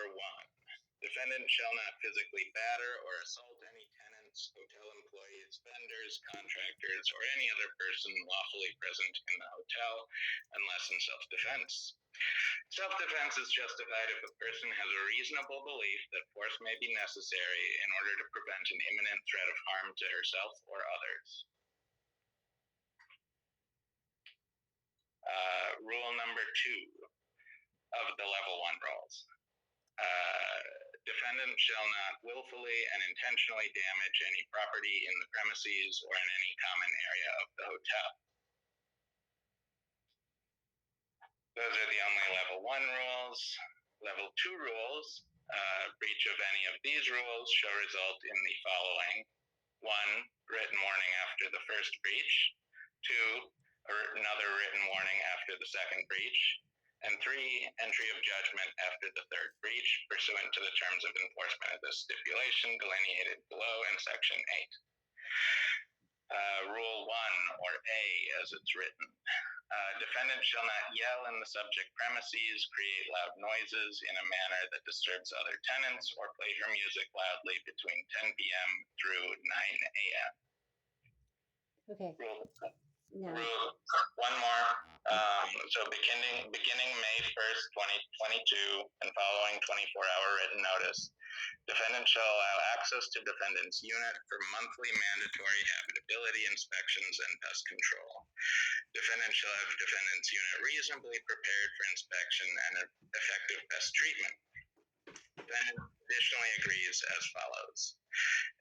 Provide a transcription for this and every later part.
Number 1. Defendant shall not physically batter or assault any tenants, hotel employees, vendors, contractors, or any other person lawfully present in the hotel unless in self-defense. Self-defense is justified if a person has a reasonable belief that force may be necessary in order to prevent an imminent threat of harm to herself or others. Rule number 2 of the level 1 rules. Defendant shall not willfully and intentionally damage any property in the premises or in any common area of the hotel. Those are the only level 1 rules. Level 2 rules, breach of any of these rules shall result in the following. 1, written warning after the first breach. 2, another written warning after the second breach. And 3, entry of judgment after the third breach pursuant to the terms of enforcement of this stipulation delineated below in Section 8. Rule 1, or A, as it's written. Defendant shall not yell in the subject premises, create loud noises in a manner that disturbs other tenants, or play her music loudly between 10 p.m. through 9 a.m. Okay. No. One more. So beginning May 1st, 2022, and following 24-hour written notice, defendant shall allow access to defendant's unit for monthly mandatory habitability inspections and pest control. Defendant shall have defendant's unit reasonably prepared for inspection and effective pest treatment. Defendant additionally agrees as follows.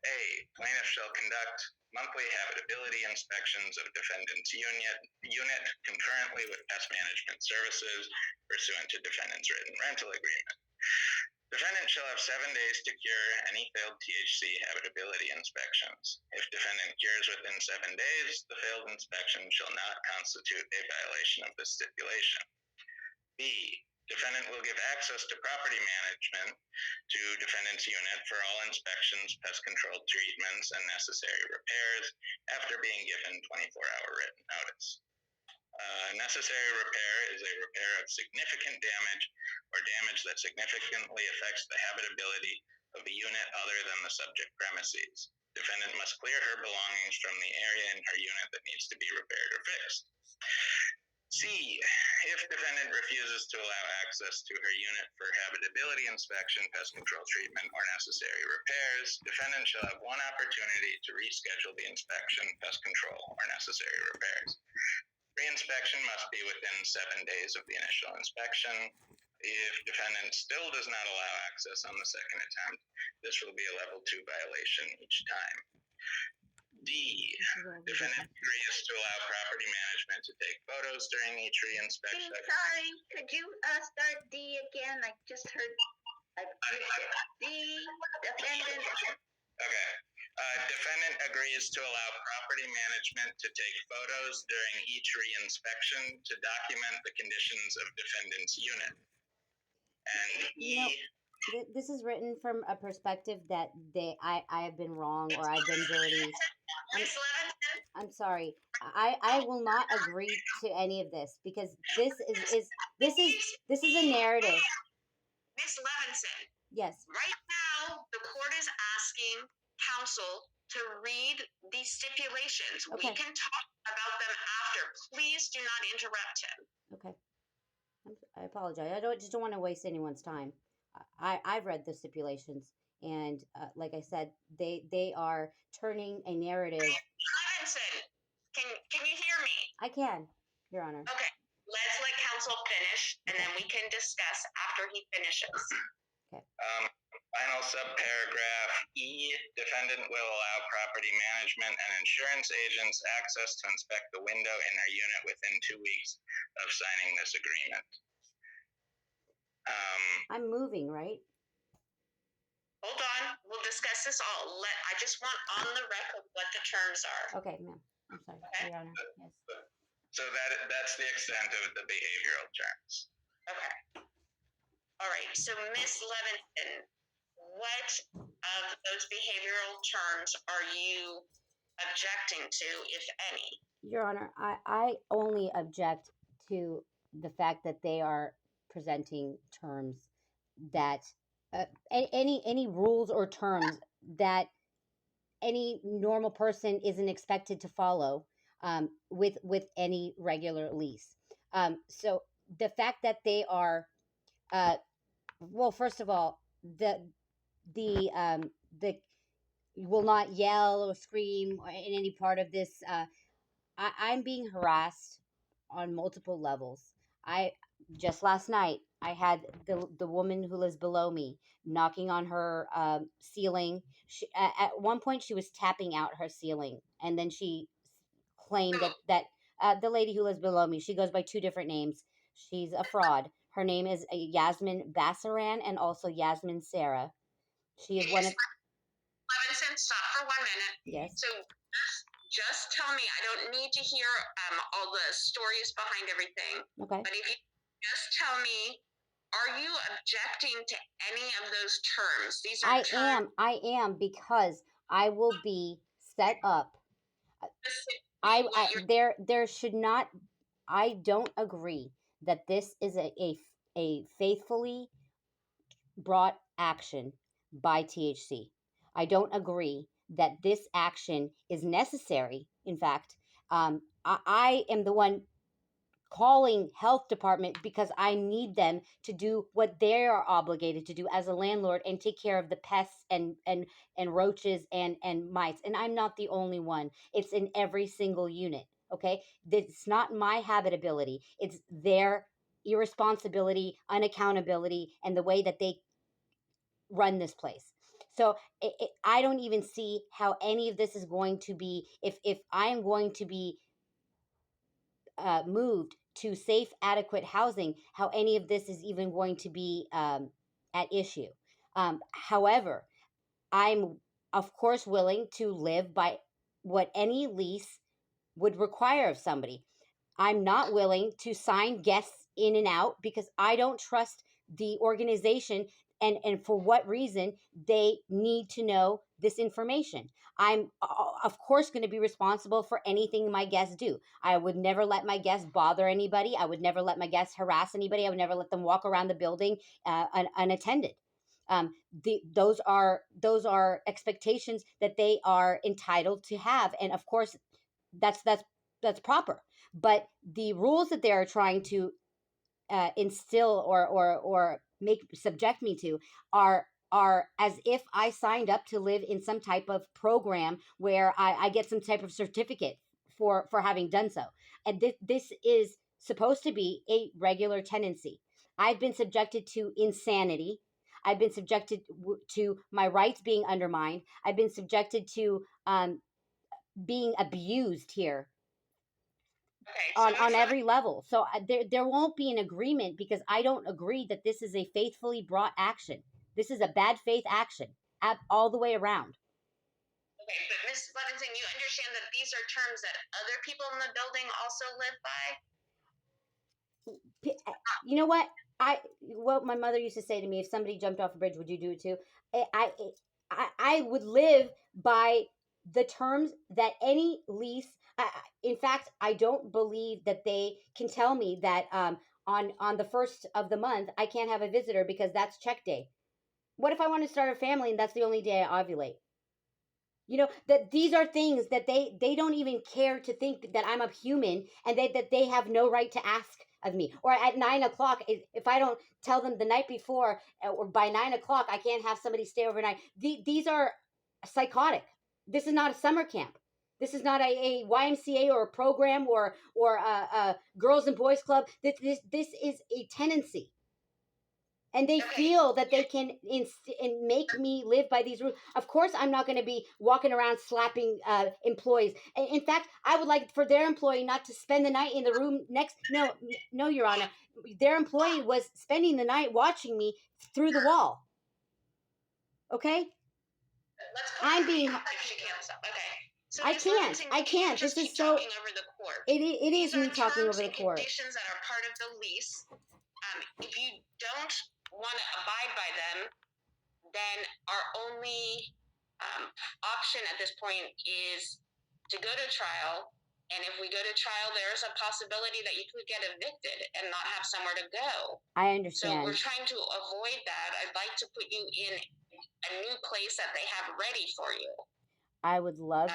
A, plaintiff shall conduct monthly habitability inspections of defendant's unit concurrently with pest management services pursuant to defendant's written rental agreement. Defendant shall have 7 days to cure any failed THC habitability inspections. If defendant cures within 7 days, the failed inspection shall not constitute a violation of this stipulation. B, defendant will give access to property management to defendant's unit for all inspections, pest control treatments, and necessary repairs after being given 24-hour written notice. Necessary repair is a repair of significant damage or damage that significantly affects the habitability of a unit other than the subject premises. Defendant must clear her belongings from the area in her unit that needs to be repaired or fixed. C, if defendant refuses to allow access to her unit for habitability inspection, pest control treatment, or necessary repairs, defendant shall have one opportunity to reschedule the inspection, pest control, or necessary repairs. Reinspection must be within 7 days of the initial inspection. If defendant still does not allow access on the second attempt, this will be a level 2 violation each time. D, defendant agrees to allow property management to take photos during each reinspection. Sorry, could you start D again? I just heard D, defendant. Okay. Defendant agrees to allow property management to take photos during each reinspection to document the conditions of defendant's unit. And this is written from a perspective that I have been wrong or I've been dirty. I'm sorry. I will not agree to any of this because this is a narrative. Miss Levinson. Yes. Right now, the court is asking counsel to read these stipulations. Okay. We can talk about them after. Please do not interrupt him. Okay. I apologize. I just don't want to waste anyone's time. I've read the stipulations, and like I said, they are turning a narrative. Levinson, can you hear me? I can, Your Honor. Okay. Let's let counsel finish, and then we can discuss after he finishes. Okay. Final subparagraph E, defendant will allow property management and insurance agents access to inspect the window in their unit within 2 weeks of signing this agreement. I'm moving, right? Hold on. We'll discuss this all. I just want on the record what the terms are. Okay, ma'am. I'm sorry, Okay. Your Honor. Yes. So that's the extent of the behavioral terms. Okay. All right. So, Ms. Levinson, what of those behavioral terms are you objecting to, if any? Your Honor, I only object to the fact that they are presenting terms that any rules or terms that any normal person isn't expected to follow with any regular lease. So the fact that they are, uh, well, first of all, the will not yell or scream in any part of this. I'm being harassed on multiple levels. I just last night I had the woman who lives below me knocking on her ceiling. At one point she was tapping out her ceiling, and then she claimed that the lady who lives below me, she goes by two different names. She's a fraud. Her name is Yasmin Bassaran and also Yasmin Sarah. She is one of Levinson, stop for 1 minute. yes. So just tell me, I don't need to hear all the stories behind everything. Okay. But if you just tell me, are you objecting to any of those terms? These are I am because I will be set up. There should not. I don't agree that this is a faithfully brought action by THC. I don't agree that this action is necessary. In fact, I am the one calling health department because I need them to do what they are obligated to do as a landlord and take care of the pests and roaches and mites. And I'm not the only one. It's in every single unit. Okay, it's not my habitability. It's their irresponsibility, unaccountability, and the way that they run this place. So I don't even see how any of this is going to be, if I am going to be moved to safe, adequate housing, how any of this is even going to be at issue. However, I'm of course willing to live by what any lease would require of somebody. I'm not willing to sign guests in and out because I don't trust the organization and for what reason they need to know this information. I'm of course going to be responsible for anything my guests do. I would never let my guests bother anybody. I would never let my guests harass anybody. I would never let them walk around the building unattended. Those are expectations that they are entitled to have, and of course, that's proper. But the rules that they are trying to instill or make subject me to are as if I signed up to live in some type of program where I get some type of certificate for having done so. And this is supposed to be a regular tenancy. I've been subjected to insanity. I've been subjected to my rights being undermined. I've been subjected to being abused here on every level. So there won't be an agreement because I don't agree that this is a faithfully brought action. This is a bad faith action all the way around. Okay, but Ms. Levinson, you understand that these are terms that other people in the building also live by? You know what my mother used to say to me, if somebody jumped off a bridge, would you do it too? I would live by the terms that any lease. In fact, I don't believe that they can tell me that on the first of the month I can't have a visitor because that's check day. What if I want to start a family and that's the only day I ovulate? You know, that these are things that they don't even care to think that I'm a human and that they have no right to ask of me. Or at 9 o'clock, if I don't tell them the night before or by 9 o'clock, I can't have somebody stay overnight. These are psychotic. This is not a summer camp. This is not a YMCA or a program or a girls and boys club. This is a tenancy. And they feel that they can make me live by these rules. Of course, I'm not going to be walking around slapping employees. In fact, I would like for their employee not to spend the night in the room next. No, Your Honor. Their employee was spending the night watching me through the wall. Okay? I'm being... Okay. So I can't. This is so... It is me talking over the court. Conditions that are part of the lease. If you don't want to abide by them, then our only option at this point is to go to trial And if we go to trial, there's a possibility that you could get evicted and not have somewhere to go. I So we're understand. trying to avoid that. I'd like to put you in a new place that they have ready for you. I would love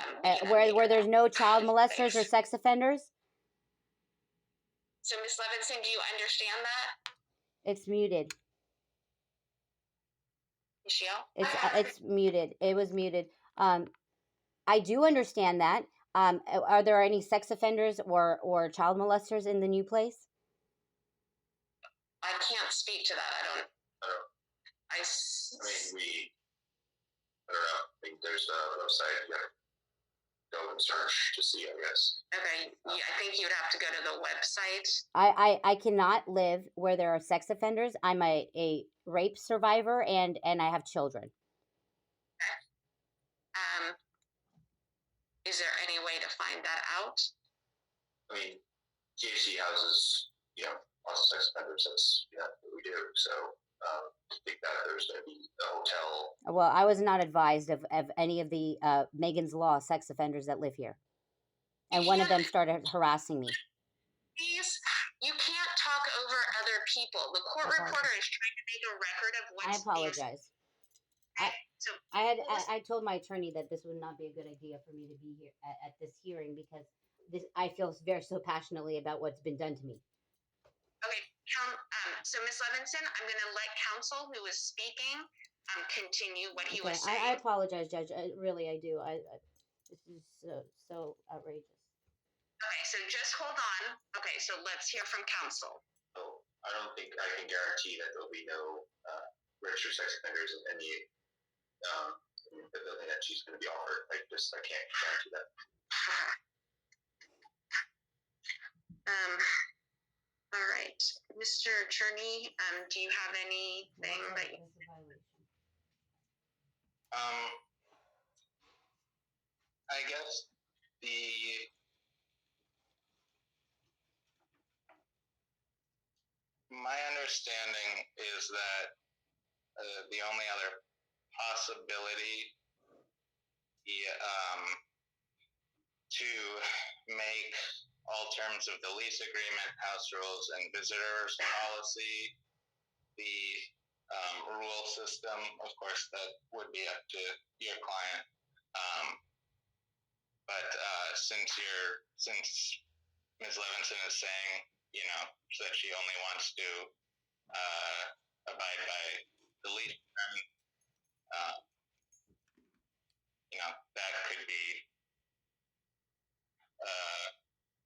Where where there's no child molesters or sex offenders. So, Ms. Levinson, do you understand that? It's muted. Michelle? It's muted. It was muted. I do understand that. Are there any sex offenders or child molesters in the new place? I can't speak to that. I don't. I mean, I don't know. I think there's a website you gotta go and search to see, I guess. Okay, yeah, I think you'd have to go to the website. I cannot live where there are sex offenders. I'm a rape survivor and I have children. Is there any way to find that out? I mean, THC houses, lots of sex offenders. That's what we do. So I think that there's going to be a hotel. Well, I was not advised of any of the Megan's Law sex offenders that live here. And one of them started harassing me. Please, you can't talk over other people. The court reporter is trying to make a record of what's I apologize. So I told my attorney that this would not be a good idea for me to be here at this hearing because I feel so passionately about what's been done to me. Okay, so Ms. Levinson, I'm going to let counsel who is speaking continue what he was saying. I apologize, Judge. Really, I do. This is so outrageous. Okay, so just hold on. Okay, so let's hear from counsel. So I don't think I can guarantee that there'll be no registered sex offenders in any the building that she's going to be offered. I can't guarantee that. All right, Mr. Attorney, do you have anything that you? I guess my understanding is that the only other possibility to make all terms of the lease agreement, house rules, and visitors policy the rule system. Of course, that would be up to your client. But since Ms. Levinson is saying, that she only wants to abide by the lease term, that could be a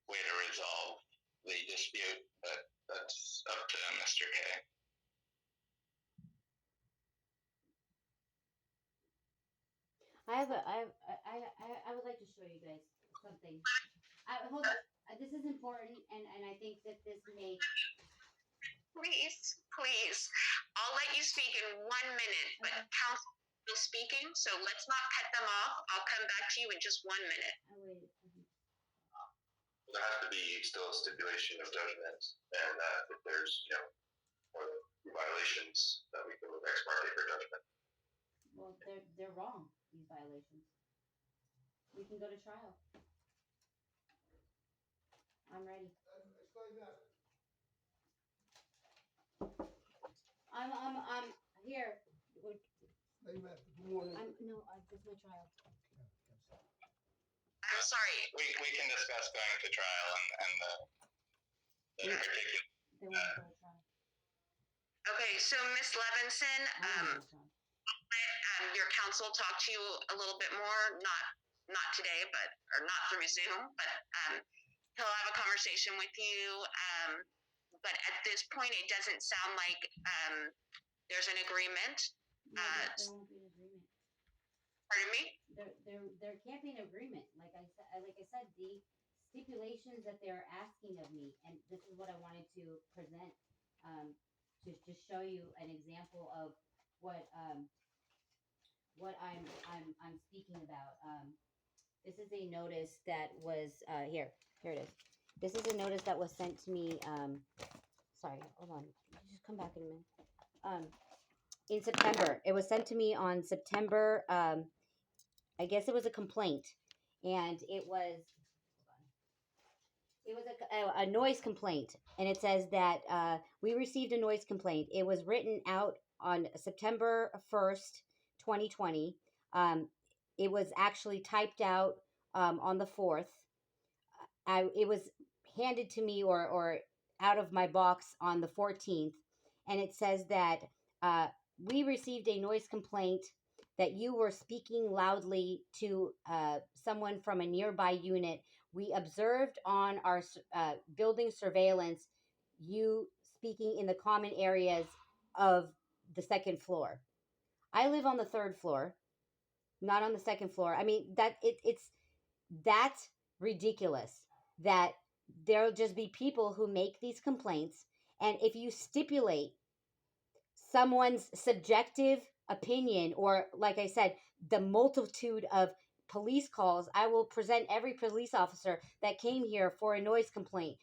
way to resolve the dispute, but that's up to Mr. K. I would like to show you guys something. Hold on. This is important, and I think that this may. Please. I'll let you speak in 1 minute, but counsel is still speaking, so let's not cut them off. I'll come back to you in just 1 minute. There has to be still a stipulation of judgment, and if there's, more than 2 violations, that we can move ex parte for judgment. Well, they're wrong, these violations. We can go to trial. I'm ready. I'm here. Hey, Matt, good morning. This is my trial. I'm sorry. We can discuss going to trial and the particular. They want to go to trial. Okay, so Ms. Levinson, your counsel talk to you a little bit more, not today, or not through Zoom, but he'll have a conversation with you. But at this point, it doesn't sound like there's an agreement. There won't be an agreement. Pardon me? There can't be an agreement. Like I said, the stipulations that they're asking of me, and this is what I wanted to present, to just show you an example of what I'm speaking about. This is a notice that was here it is. This is a notice that was sent to me. Sorry, hold on. Just come back in a minute. In September, it was sent to me on September. I guess it was a complaint, and it was. It was a noise complaint, and it says that we received a noise complaint. It was written out on September 1st, 2020. Um, it was actually typed out on the 4th. It was handed to me or out of my box on the 14th, and it says that we received a noise complaint that you were speaking loudly to someone from a nearby unit. We observed on our building surveillance you speaking in the common areas of the second floor. I live on the third floor, not on the second floor. I mean it's that's ridiculous that there'll just be people who make these complaints, and if you stipulate someone's subjective opinion, or like I said, the multitude of police calls, I will present every police officer that came here for a noise complaint,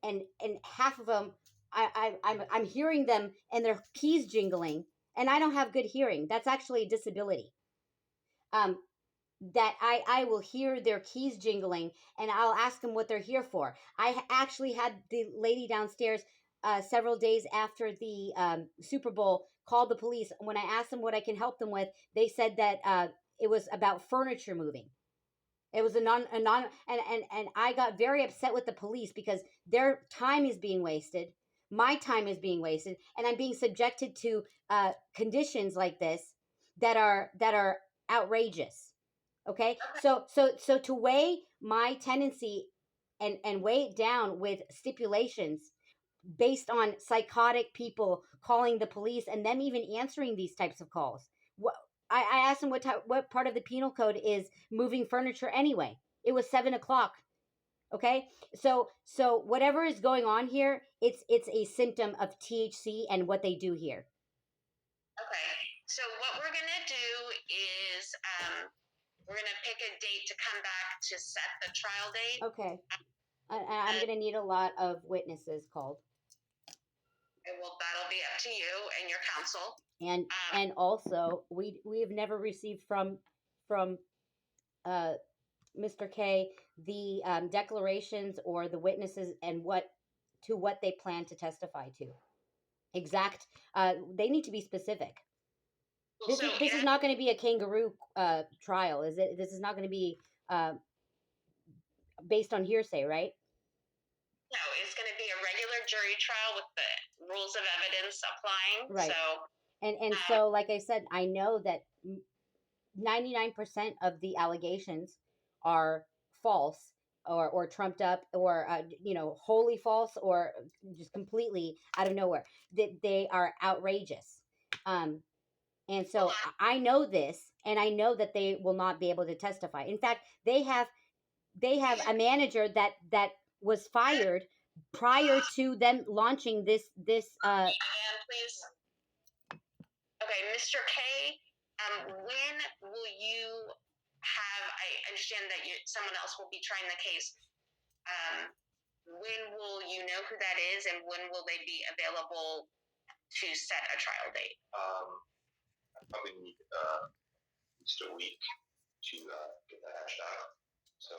and half of them I'm hearing them and their keys jingling, and I don't have good hearing. That's actually a disability. um that I will hear their keys jingling, and I'll ask them what they're here for. Actually had the lady downstairs several days after the Super Bowl called the police. When I asked them what I can help them with, they said that it was about furniture moving. It was a non and I got very upset with the police because their time is being wasted. My time is being wasted, and I'm being subjected to conditions like this that are outrageous. Okay, so to weigh my tendency and weigh it down with stipulations based on psychotic people calling the police and them even answering these types of calls. I asked them what part of the penal code is moving furniture anyway. It was 7 o'clock. Okay, so whatever is going on here, it's a symptom of THC and what they do here. Okay, so what we're gonna do is we're gonna pick a date to come back to set the trial date. Okay, I'm gonna need a lot of witnesses called. Well, that'll be up to you and your counsel. And also we have never received from Mr. K the declarations or the witnesses and what they plan to testify to. Exact. They need to be specific. This is not going to be a kangaroo trial, is it? This is not going to be based on hearsay, right? No, it's going to be a regular jury trial with the rules of evidence applying. Right. So, so, like I said, I know that 99% of the allegations are false or trumped up or wholly false or just completely out of nowhere. That they are outrageous. And so I know this, and I know that they will not be able to testify. In fact, they have a manager that was fired prior to them launching this. And please, okay, Mr. K, when will you have? I understand that someone else will be trying the case. When will you know who that is, and when will they be available to set a trial date? I probably need just a week to get that hashed out. So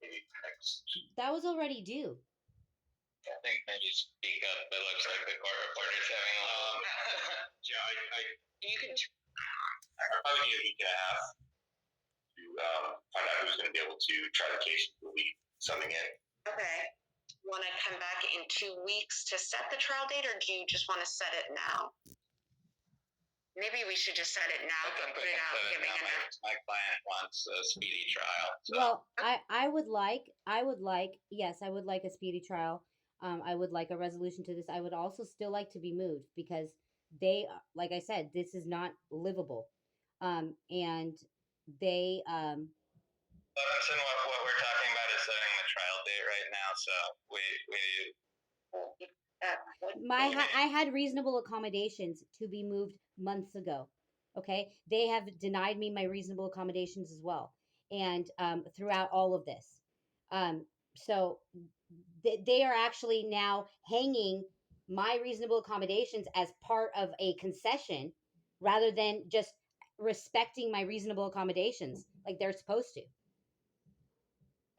maybe next. That was already due. I think maybe speak up. It looks like the court reporter's having a little. Yeah, You can. I probably need a week and a half to find out who's going to be able to try the case. We'll be summing in. Okay. Want to come back in 2 weeks to set the trial date, or do you just want to set it now? Maybe we should just set it now. Put it out, giving enough. My client wants a speedy trial. So. Well, I would like yes, I would like a speedy trial. I would like a resolution to this. I would also still like to be moved because they, like I said, this is not livable. And they. Listen, what we're talking about is setting the trial date right now. So I had reasonable accommodations to be moved months ago. Okay, they have denied me my reasonable accommodations as well, and throughout all of this, so they are actually now hanging my reasonable accommodations as part of a concession, rather than just respecting my reasonable accommodations like they're supposed to.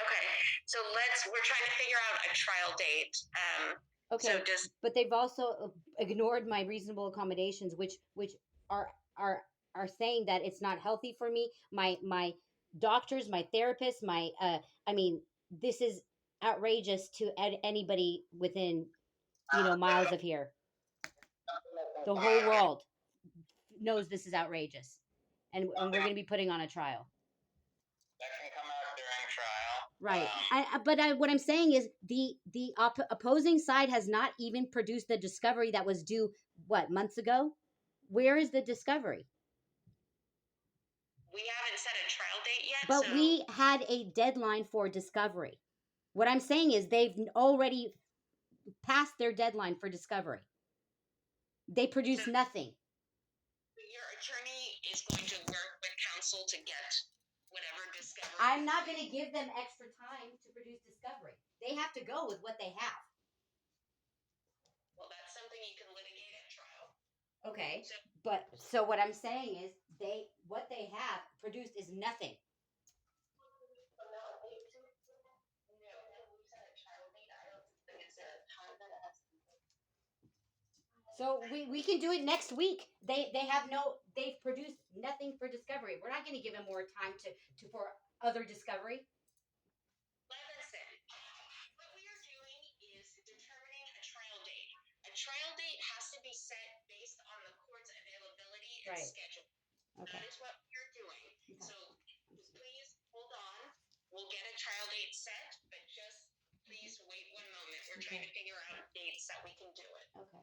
Okay, So we're trying to figure out a trial date. Okay, So does, but they've also ignored my reasonable accommodations, which are are are saying that it's not healthy for me. My doctors, my therapist, my I mean, this is outrageous to anybody within miles of here. The whole world knows this is outrageous, and we're going to be putting on a trial. That can come out during trial. Right. But what I'm saying is the opposing side has not even produced the discovery that was due months ago. Where is the discovery? we haven't set a trial date yet. But so we had a deadline for discovery. What I'm saying is they've already passed their deadline for discovery. They produced nothing. your attorney is going to work with counsel to get whatever discovery. I'm not going to give them extra time to produce discovery. They have to go with what they have. Well, that's something you can litigate at trial. Okay. So what I'm saying is what they have produced is nothing. So we can do it next week. They've produced nothing for discovery. We're not going to give them more time for other discovery. Listen, what we are doing is determining a trial date. A trial date has to be set based on the court's availability and schedule. Okay. That is what we're doing. Okay. So please hold on. We'll get a trial date set, but just please wait one moment. We're trying to figure out dates that we can do it. Okay.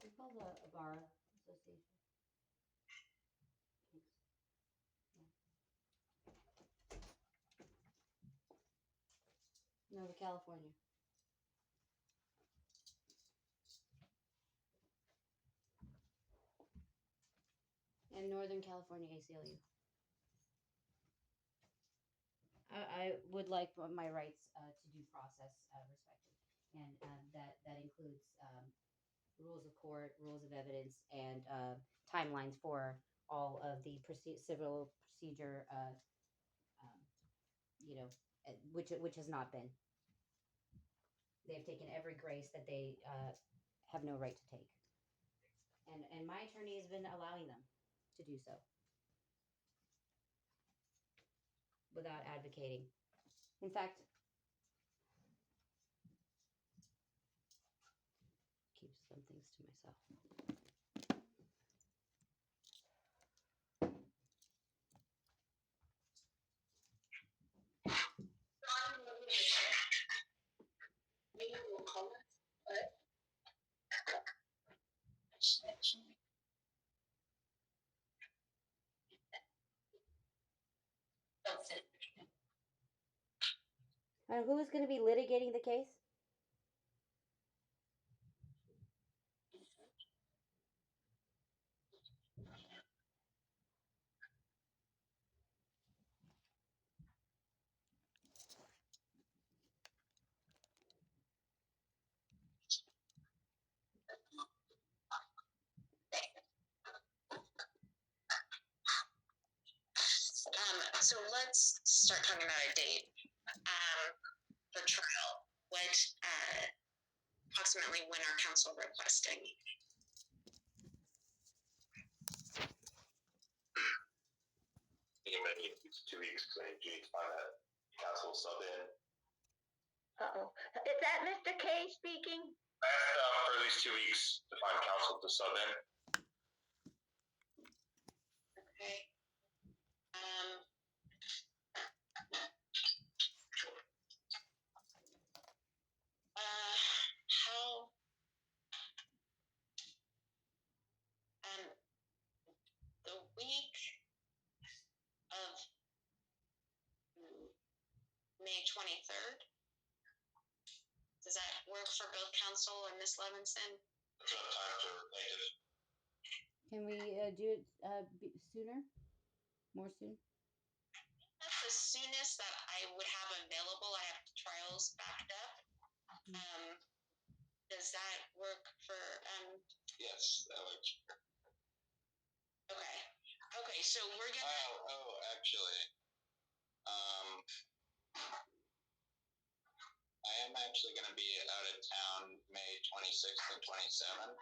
We call the bar association. No, the California. And Northern California ACLU. I would like my rights to due process respected, and that includes rules of court, rules of evidence, and timelines for all of the civil procedure, which has not been. They have taken every grace that they have no right to take, and my attorney has been allowing them to do so without advocating. In fact, keep some things to myself. Who is going to be litigating the case? So let's start talking about a date for trial. What approximately when are counsel requesting? Maybe it's 2 weeks because I need to find that counsel sub in. Is that Mr. K speaking? I have for at least 2 weeks to find counsel to sub in. Okay. How? The week of May 23rd. Does that work for both counsel and Ms. Levinson? That's enough time to make it. Can we do it sooner? More soon? That's the soonest would have available. I have trials backed up. Does that work for, Yes, that works. okay. Okay, so we're gonna, Actually, I am actually going to be out of town May 26th and 27th.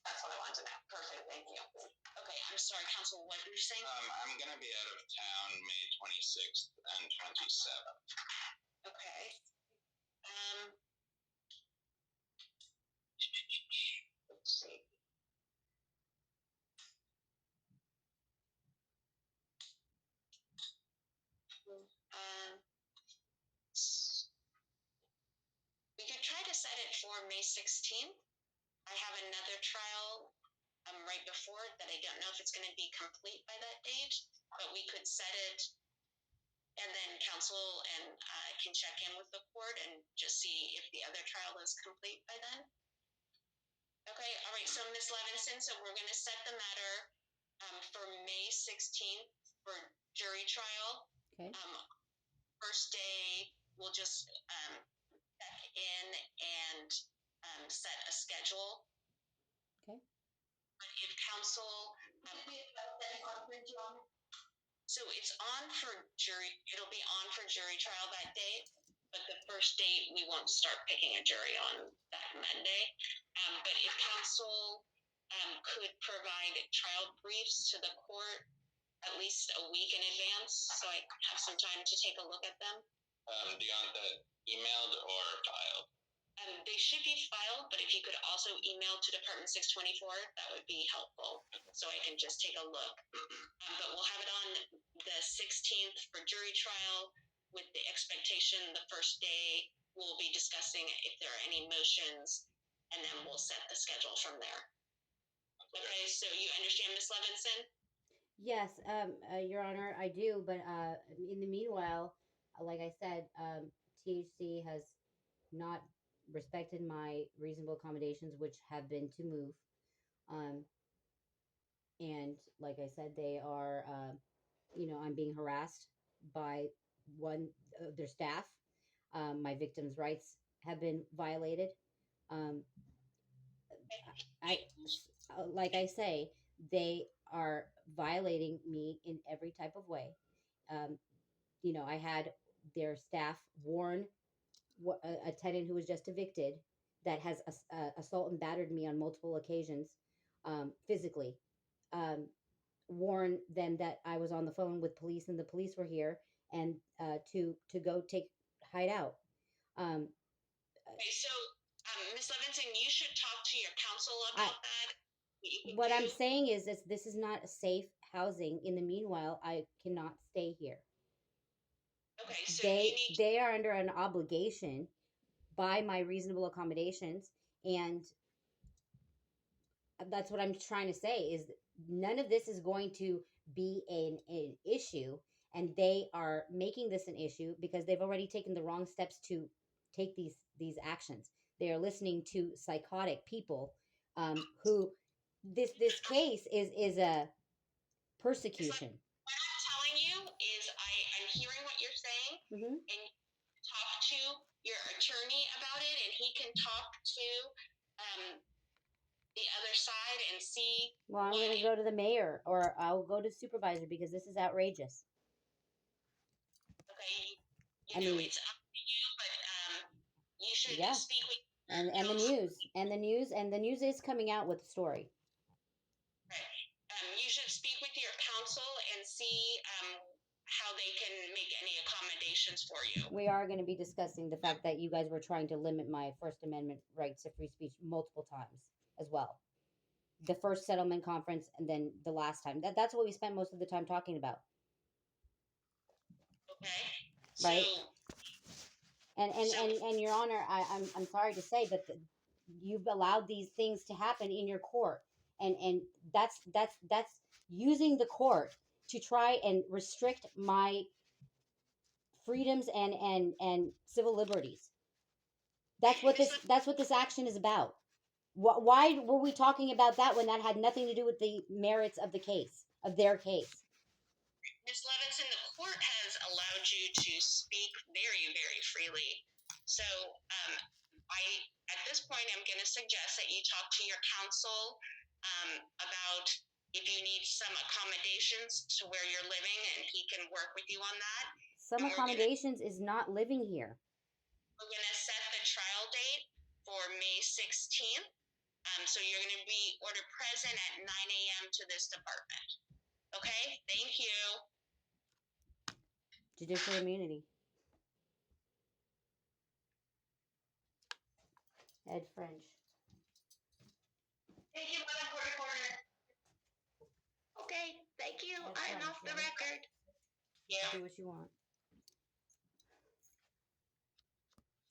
that's what I wanted to know. Perfect, thank you. Okay, I'm sorry, Council, what were you saying? I'm going to be out of town May 26th and 27th. Okay. Let's see. We could try to set it for May 16th. I have another trial right before it that I don't know if it's going to be complete by that date, but we could set it, and then council and can check in with the court and just see if the other trial is complete by then. Okay, all right, so Ms. Levinson, so we're going to set the matter for May 16th for jury trial. Okay. First day, we'll just check in and set a schedule. Okay. But if council, so it's on for jury, it'll be on for jury trial that day, but the first date, we won't start picking a jury on that Monday. But if council could provide trial briefs to the court at least a week in advance, so I have some time to take a look at them. Do you want that emailed or filed? They should be filed, but if you could also email to Department 624, that would be helpful, so I can just take a look. But we'll have it on the 16th for jury trial, with the expectation the first day we'll be discussing if there are any motions, and then we'll set the schedule from there. Okay, so you understand, Ms. Levinson? Yes, Your Honor, I do. But in the meanwhile, like I said, THC has not respected my reasonable accommodations, which have been to move. And like I said, they are, I'm being harassed by one of their staff. My victims' rights have been violated. Like I say, they are violating me in every type of way. I had their staff warn a tenant who was just evicted that has assault and battered me on multiple occasions, physically. Warn them that I was on the phone with police and the police were here, and to go hide out. Okay, so Ms. Levinson, you should talk to your counsel about that. What I'm saying is this is not a safe housing. In the meanwhile, I cannot stay here. Okay, so they are under an obligation by my reasonable accommodations, and that's what I'm trying to say is none of this is going to be an issue, and they are making this an issue because they've already taken the wrong steps to take these actions. They are listening to psychotic people who this case is a persecution. What I'm telling you is I'm hearing what you're saying, Mm-hmm. and talk to your attorney about it, and he can talk to the other side and see. Well, I'm going to go to the mayor, or I'll go to the supervisor, because this is outrageous. Okay, it's up to you, but you should speak with. And the news is coming out with the story. Okay. You should speak with your counsel and see how they can make any accommodations for you. We are going to be discussing the fact that you guys were trying to limit my First Amendment rights to free speech multiple times as well. The first settlement conference and then the last time. That's what we spent most of the time talking about. Okay. Right. And Your Honor, I'm sorry to say, but you've allowed these things to happen in your court, and that's using the court to try and restrict my freedoms and civil liberties. That's what this action is about. Why were we talking about that when that had nothing to do with the merits of the case, of their case? Ms. Levinson, the court has allowed you to speak very, very freely. So at this point, I'm going to suggest that you talk to your counsel about if you need some accommodations to where you're living, and he can work with you on that. Some accommodations is not living here. We're going to set the trial date for May 16th. So you're going to be ordered present at 9 a.m. to this department. Okay? Thank you. Judicial immunity. Ed French. Thank you, Madam Court Reporter. Okay, thank you. That's I'm fine, off the sorry. record. Yeah. Do what you want.